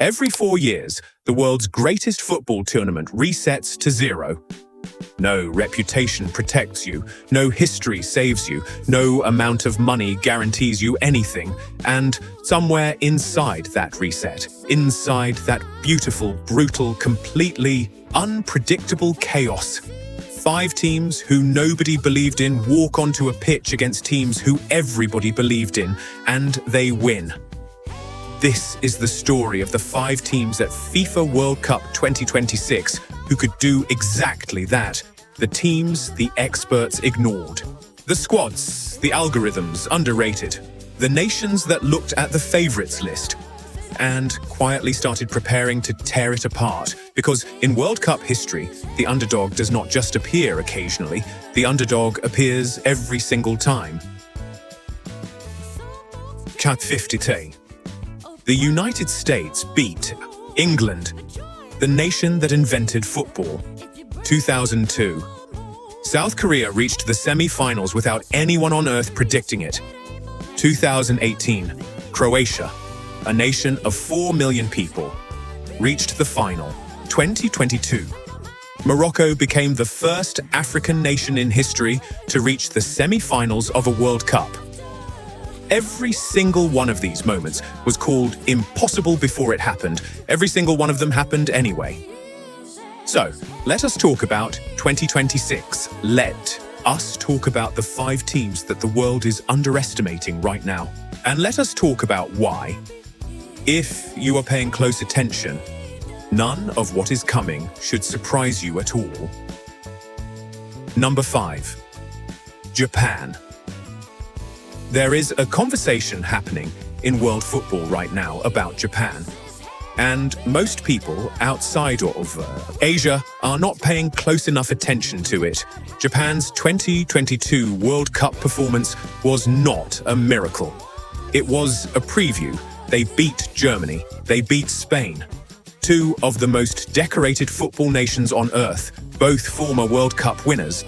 Every 4 years, the world's greatest football tournament resets to zero. No reputation protects you, no history saves you, no amount of money guarantees you anything, and somewhere inside that reset, inside that beautiful, brutal, completely unpredictable chaos, 5 teams who nobody believed in walk onto a pitch against teams who everybody believed in, and they win. This is the story of the 5 teams at FIFA World Cup 2026 who could do exactly that. The teams the experts ignored. The squads, the algorithms underrated. The nations that looked at the favorites list and quietly started preparing to tear it apart. Because in World Cup history, the underdog does not just appear occasionally, the underdog appears every single time. Cut 50. The United States beat England, the nation that invented football. 2002. South Korea reached the semi-finals without anyone on earth predicting it. 2018. Croatia, a nation of 4 million people, reached the final. 2022. Morocco became the first African nation in history to reach the semi-finals of a World Cup. Every single one of these moments was called impossible before it happened. Every single one of them happened anyway. So, let us talk about 2026. Let us talk about the 5 teams that the world is underestimating right now. And let us talk about why. If you are paying close attention, none of what is coming should surprise you at all. Number 5. Japan. There is a conversation happening in world football right now about Japan. And most people outside of Asia are not paying close enough attention to it. Japan's 2022 World Cup performance was not a miracle. It was a preview. They beat Germany. They beat Spain. 2 of the most decorated football nations on earth, both former World Cup winners,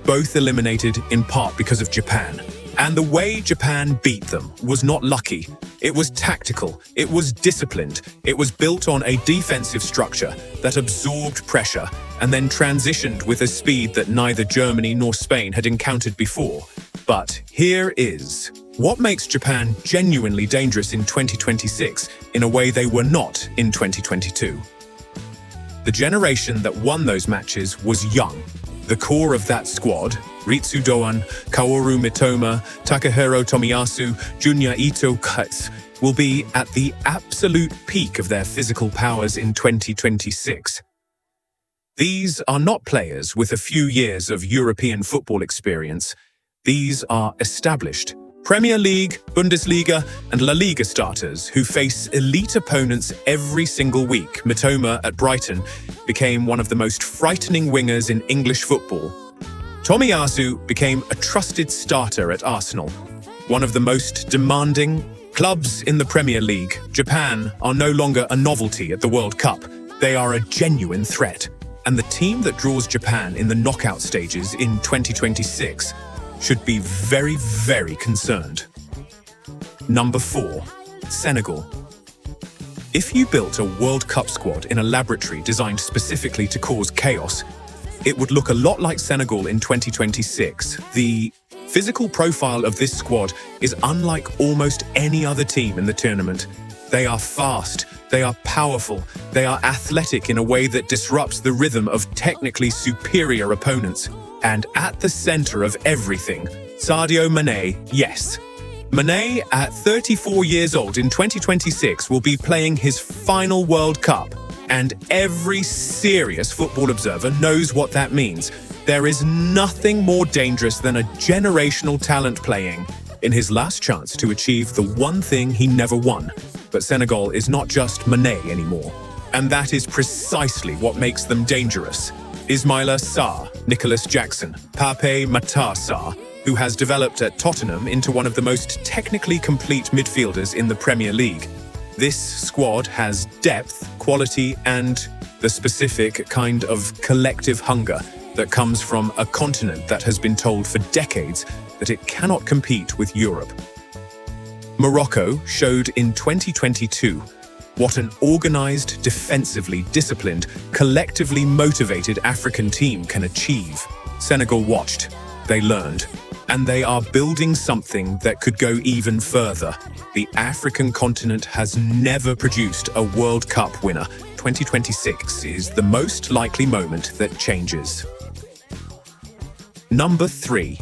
both eliminated in part because of Japan. And the way Japan beat them was not lucky. It was tactical, it was disciplined, it was built on a defensive structure that absorbed pressure and then transitioned with a speed that neither Germany nor Spain had encountered before. But here is what makes Japan genuinely dangerous in 2026 in a way they were not in 2022. The generation that won those matches was young. The core of that squad, Ritsu Doan, Kaoru Mitoma, Takahiro Tomiyasu, Junya Ito Kuts, will be at the absolute peak of their physical powers in 2026. These are not players with a few years of European football experience. These are established Premier League, Bundesliga, and La Liga starters who face elite opponents every single week. Mitoma at Brighton became one of the most frightening wingers in English football. Tomiyasu became a trusted starter at Arsenal, one of the most demanding clubs in the Premier League. Japan are no longer a novelty at the World Cup. They are a genuine threat. And the team that draws Japan in the knockout stages in 2026 should be very, very concerned. Number 4. Senegal. If you built a World Cup squad in a laboratory designed specifically to cause chaos, it would look a lot like Senegal in 2026. The physical profile of this squad is unlike almost any other team in the tournament. They are fast, they are powerful, they are athletic in a way that disrupts the rhythm of technically superior opponents. And at the center of everything, Sadio Mane, yes. Mane, at 34 years old in 2026, will be playing his final World Cup. And every serious football observer knows what that means. There is nothing more dangerous than a generational talent playing in his last chance to achieve the one thing he never won. But Senegal is not just Mane anymore. And that is precisely what makes them dangerous. Ismaila Sarr, Nicholas Jackson, Pape Matar Sarr, who has developed at Tottenham into one of the most technically complete midfielders in the Premier League. This squad has depth, quality, and the specific kind of collective hunger that comes from a continent that has been told for decades that it cannot compete with Europe. Morocco showed in 2022 what an organized, defensively disciplined, collectively motivated African team can achieve. Senegal watched, they learned, and they are building something that could go even further. The African continent has never produced a World Cup winner. 2026 is the most likely moment that changes. Number 3.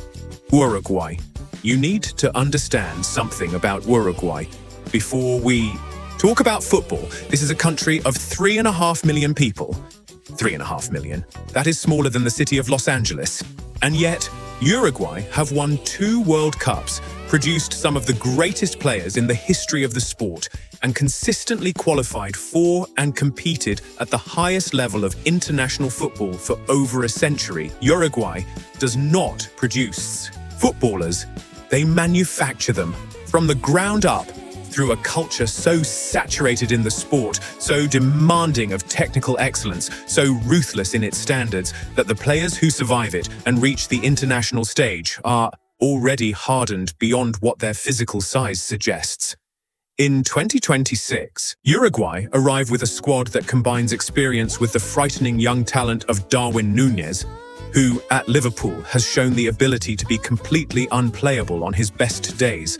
Uruguay. You need to understand something about Uruguay before we talk about football. This is a country of 3.5 million people. 3.5 million. That is smaller than the city of Los Angeles. And yet, Uruguay have won 2 World Cups, produced some of the greatest players in the history of the sport, and consistently qualified for and competed at the highest level of international football for over a century. Uruguay does not produce footballers. They manufacture them from the ground up through a culture so saturated in the sport, so demanding of technical excellence, so ruthless in its standards, that the players who survive it and reach the international stage are already hardened beyond what their physical size suggests. In 2026, Uruguay arrive with a squad that combines experience with the frightening young talent of Darwin Núñez, who at Liverpool has shown the ability to be completely unplayable on his best days,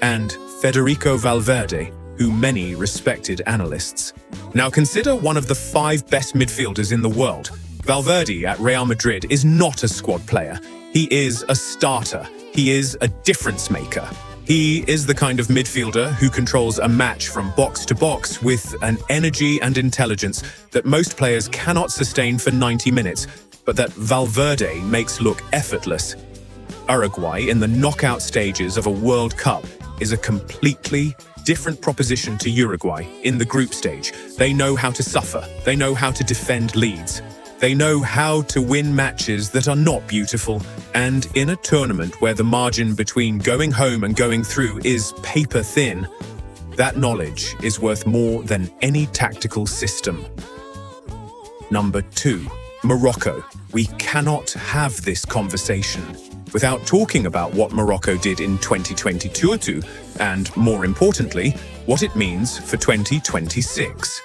and Federico Valverde, who many respected analysts. Now consider one of the 5 best midfielders in the world. Valverde at Real Madrid is not a squad player. He is a starter. He is a difference maker. He is the kind of midfielder who controls a match from box to box with an energy and intelligence that most players cannot sustain for 90 minutes, but that Valverde makes look effortless. Uruguay in the knockout stages of a World Cup is a completely different proposition to Uruguay in the group stage. They know how to suffer. They know how to defend leads. They know how to win matches that are not beautiful. And in a tournament where the margin between going home and going through is paper thin, that knowledge is worth more than any tactical system. Number 2. Morocco. We cannot have this conversation without talking about what Morocco did in 2022, and more importantly, what it means for 2026.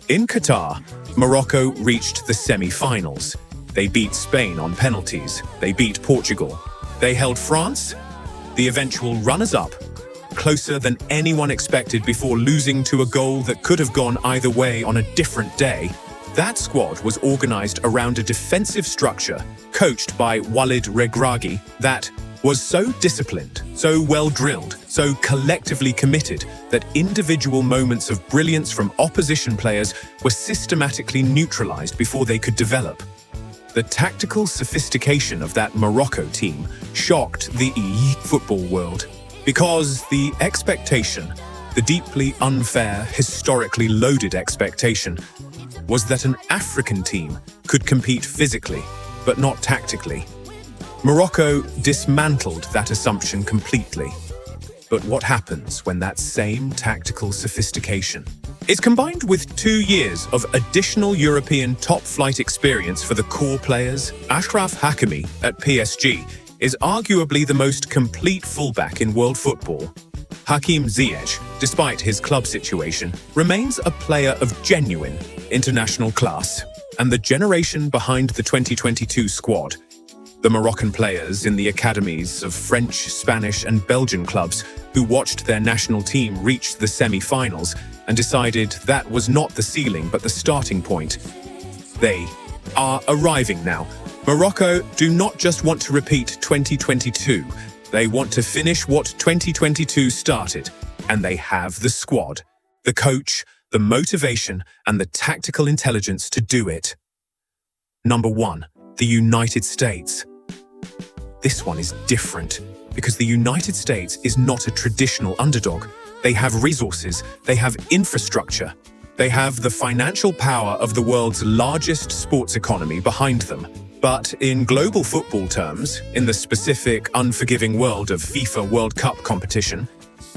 In Qatar, Morocco reached the semi-finals. They beat Spain on penalties. They beat Portugal. They held France, the eventual runners-up, closer than anyone expected before losing to a goal that could have gone either way on a different day. That squad was organized around a defensive structure coached by Walid Regragui that was so disciplined, so well-drilled, so collectively committed that individual moments of brilliance from opposition players were systematically neutralized before they could develop. The tactical sophistication of that Morocco team shocked the football world because the expectation, the deeply unfair, historically loaded expectation, was that an African team could compete physically, but not tactically. Morocco dismantled that assumption completely. But what happens when that same tactical sophistication is combined with 2 years of additional European top-flight experience for the core players? Achraf Hakimi at PSG is arguably the most complete fullback in world football. Hakim Ziyech, despite his club situation, remains a player of genuine international class. And the generation behind the 2022 squad, the Moroccan players in the academies of French, Spanish and Belgian clubs who watched their national team reach the semi-finals and decided that was not the ceiling but the starting point. They are arriving now. Morocco do not just want to repeat 2022, they want to finish what 2022 started, and they have the squad, the coach, the motivation and the tactical intelligence to do it. Number 1. The United States. This one is different because the United States is not a traditional underdog. They have resources, they have infrastructure, they have the financial power of the world's largest sports economy behind them. But in global football terms, in the specific, unforgiving world of FIFA World Cup competition,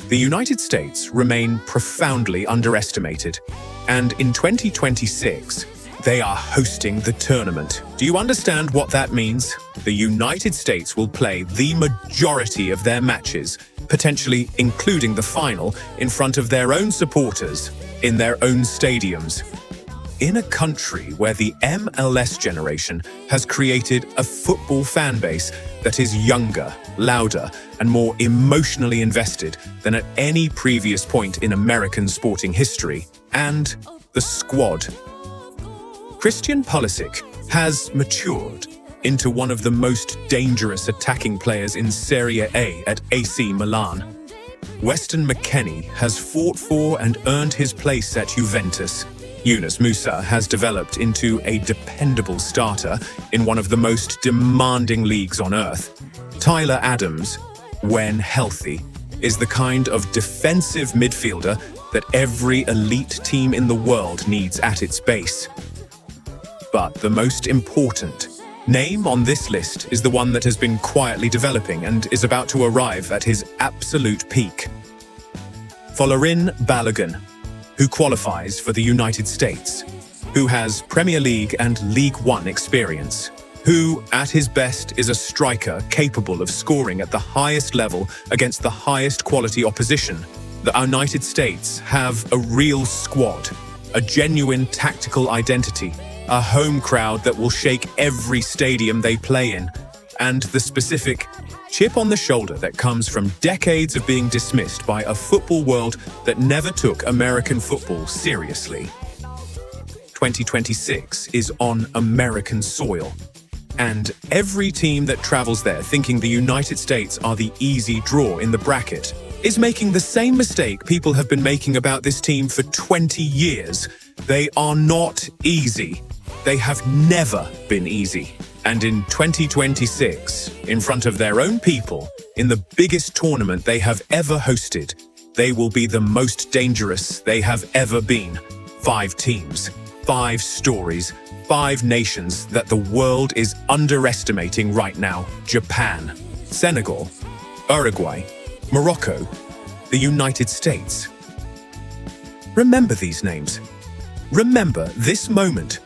the United States remain profoundly underestimated. And in 2026, they are hosting the tournament. Do you understand what that means? The United States will play the majority of their matches, potentially including the final, in front of their own supporters. in their own stadiums. In a country where the MLS generation has created a football fan base that is younger, louder, and more emotionally invested than at any previous point in American sporting history, and the squad. Christian Pulisic has matured into one of the most dangerous attacking players in Serie A at AC Milan. Weston McKennie has fought for and earned his place at Juventus. Yunus Musa has developed into a dependable starter in one of the most demanding leagues on earth. Tyler Adams, when healthy, is the kind of defensive midfielder that every elite team in the world needs at its base. But the most important name on this list is the one that has been quietly developing and is about to arrive at his absolute peak. Folarin Balogun, who qualifies for the United States, who has Premier League and League One experience, who, at his best, is a striker capable of scoring at the highest level against the highest quality opposition. The United States have a real squad, a genuine tactical identity, a home crowd that will shake every stadium they play in, and the specific chip on the shoulder that comes from decades of being dismissed by a football world that never took American football seriously. 2026 is on American soil, and every team that travels there thinking the United States are the easy draw in the bracket is making the same mistake people have been making about this team for 20 years. They are not easy. They have never been easy. And in 2026, in front of their own people, in the biggest tournament they have ever hosted, they will be the most dangerous they have ever been. 5 teams, 5 stories, 5 nations that the world is underestimating right now. Japan, Senegal, Uruguay, Morocco, the United States. Remember these names. Remember this moment.